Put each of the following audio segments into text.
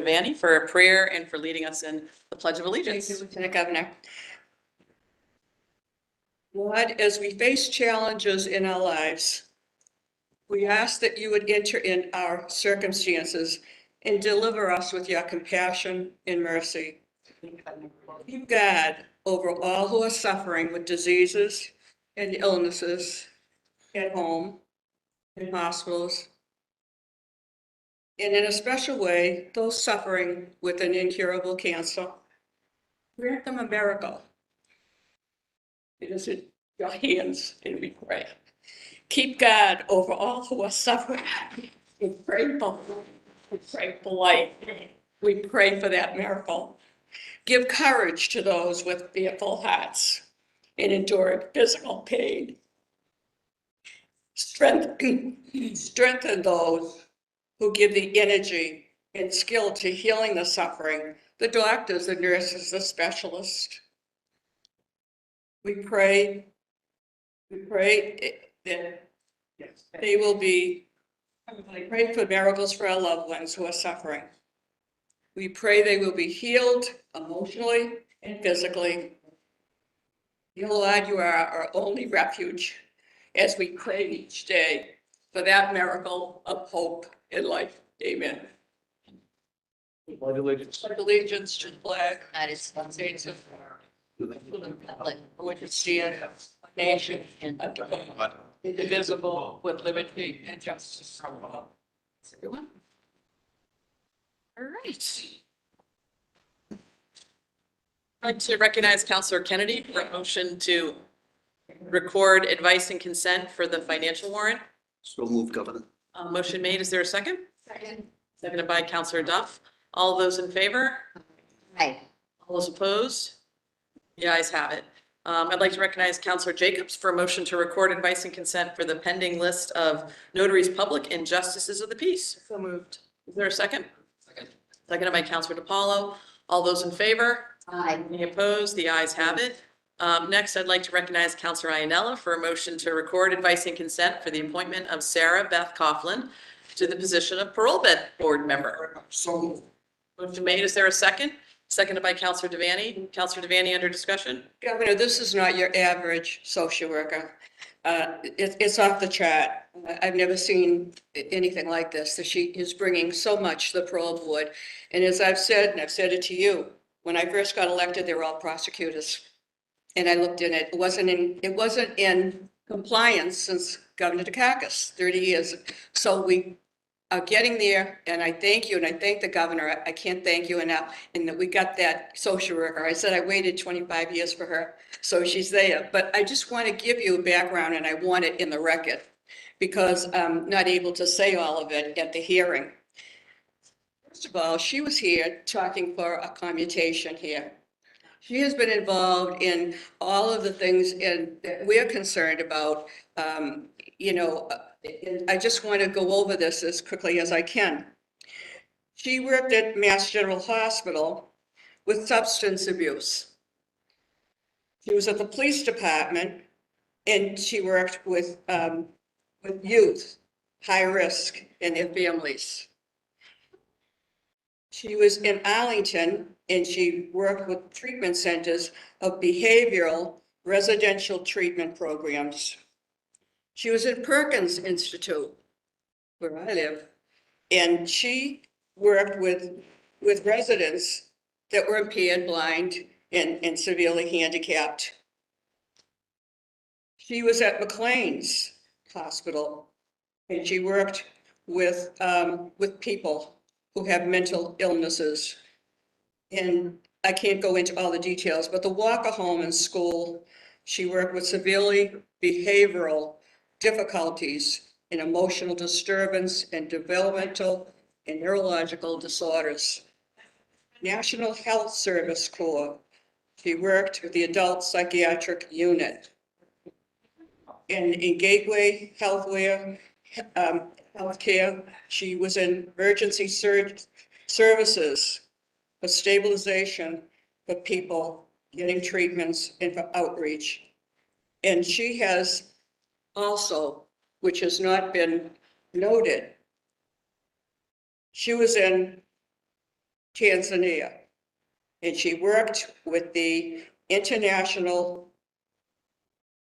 Vanny for a prayer and for leading us in the Pledge of Thank Allegiance. you, Lieutenant Governor. Lord, as we face challenges in our lives, we ask that you would enter in our circumstances and deliver us with your compassion and mercy. Keep guard over all who are suffering with diseases and illnesses at home, in hospitals, and in a special way, those suffering with an incurable cancer. Grant them a miracle. It is in your hands, and we pray. Keep guard over all who are suffering. We pray for hope. We pray for life. We pray for that miracle. Give courage to those with fearful hearts and enduring physical pain. Strengthen those who give the energy and skill to healing the suffering, the doctors, the nurses, the specialists. We pray that they will be, I pray for miracles for our loved ones who are suffering. We pray they will be healed emotionally and physically. Dear Lord, you are our only refuge as we pray each day for that miracle of hope and life. Amen. Pledge allegiance. Pledge allegiance to the flag United States of of the Republic for which it stands, one nation, under God, indivisible, with liberty and justice for all. Everyone. All right. I'd like to recognize Councilor Kennedy for a motion to record advice and consent for the financial warrant. So moved, Governor. Motion made. Is there a second? Second. Seconded by Councilor Duff. All those in favor? Aye. All those opposed? The ayes have it. I'd like to recognize Councilor Jacobs for a motion to record advice and consent for the pending list of notaries public and justices of the peace. So moved. Is there a second? Second. Seconded by Councilor DiPaolo. All those in favor? Aye. Any opposed? The ayes have it. Next, I'd like to recognize Councilor Iannella for a motion to record advice and consent for the appointment of Sarah Beth Coughlin to the position of parole board member. So moved. Motion made. Is there a second? Seconded by Councilor Devaney. Councilor Devaney, under discussion. Governor, this is not your average social worker. It's off the chart. I've never seen anything like this. That she is bringing so much to the parole board. And as I've said, and I've said it to you, when I first got elected, they were all prosecutors. And I looked in it. It wasn't in compliance since Governor Dukakis, 30 years. So we are getting there, and I thank you, and I thank the governor. I can't thank you enough. And that we got that social worker. I said I waited 25 years for her, so she's there. But I just want to give you a background, and I want it in the record because I'm not able to say all of it at the hearing. First of all, she was here talking for a commutation here. She has been involved in all of the things that we're concerned about. And I just want to go over this as quickly as I can. She worked at Mass General Hospital with substance abuse. She was at the police department, and she worked with youth, high risk, and their families. She was in Arlington, and she worked with treatment centers of behavioral residential treatment programs. She was at Perkins Institute, where I live, and she worked with residents that were impaired, blind, and severely handicapped. She was at McLean's Hospital, and she worked with people who have mental illnesses. And I can't go into all the details, but the Walker Home and School, she worked with severely behavioral difficulties and emotional disturbance and developmental and neurological disorders. National Health Service Corps, she worked with the adult psychiatric unit. And in Gateway Healthcare, she was in emergency services for stabilization for people getting treatments and for outreach. And she has also, which has not been noted, she was in Tanzania. And she worked with the international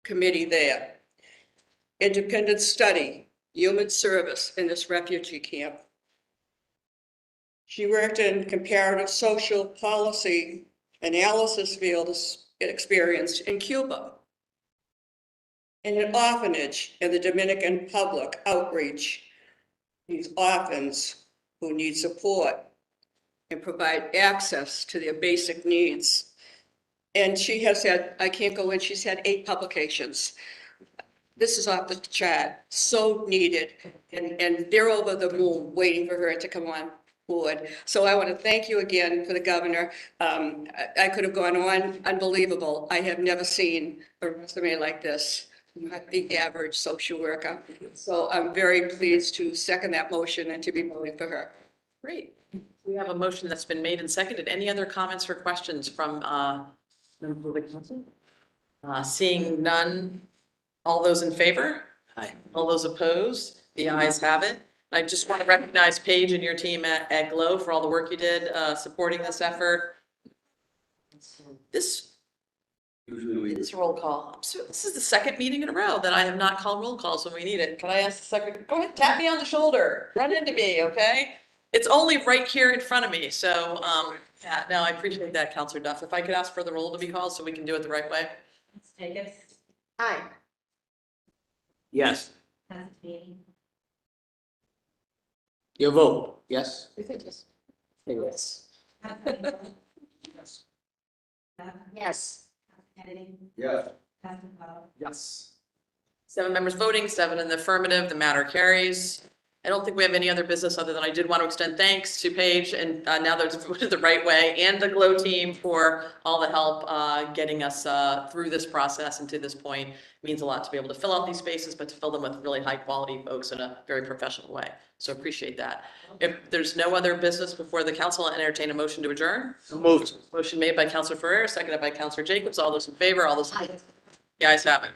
committee there. Independent study, human service in this refugee camp. She worked in comparative social policy analysis field experience in Cuba. In an orphanage in the Dominican public outreach, these orphans who need support and provide access to their basic needs. And she has had, I can't go in, she's had 8 publications. This is off the chart, so needed, and they're over the moon waiting for her to come on board. So I want to thank you again for the governor. I could have gone on, unbelievable. I have never seen a resume like this, not the average social worker. So I'm very pleased to second that motion and to be voting for her. Great. We have a motion that's been made and seconded. Any other comments or questions from members of the council? Seeing none, all those in favor? Aye. All those opposed? The ayes have it. I just want to recognize Paige and your team at GLOW for all the work you did supporting this effort. This is a roll call. This is the second meeting in a row that I have not called roll calls when we need it. Can I ask the secretary, go ahead, tap me on the shoulder, run into me, okay? It's only right here in front of me, so, yeah, no, I appreciate that, Counselor Duff. If I could ask for the roll to be called so we can do it the right way. Aye. Yes. Your vote, yes? Yes. Yes. Yes. Yes. Yes. 7 members voting, 7 in the affirmative, the matter carries. I don't think we have any other business other than I did want to extend thanks to Paige and now that it's voted the right way and the GLOW team for all the help getting us through this process and to this point. It means a lot to be able to fill out these spaces, but to fill them with really high quality folks in a very professional way. So appreciate that. If there's no other business before the council, I'll entertain a motion to adjourn. So moved. Motion made by Councilor Ferrer, seconded by Councilor Jacobs. All those in favor, all those. The ayes have it.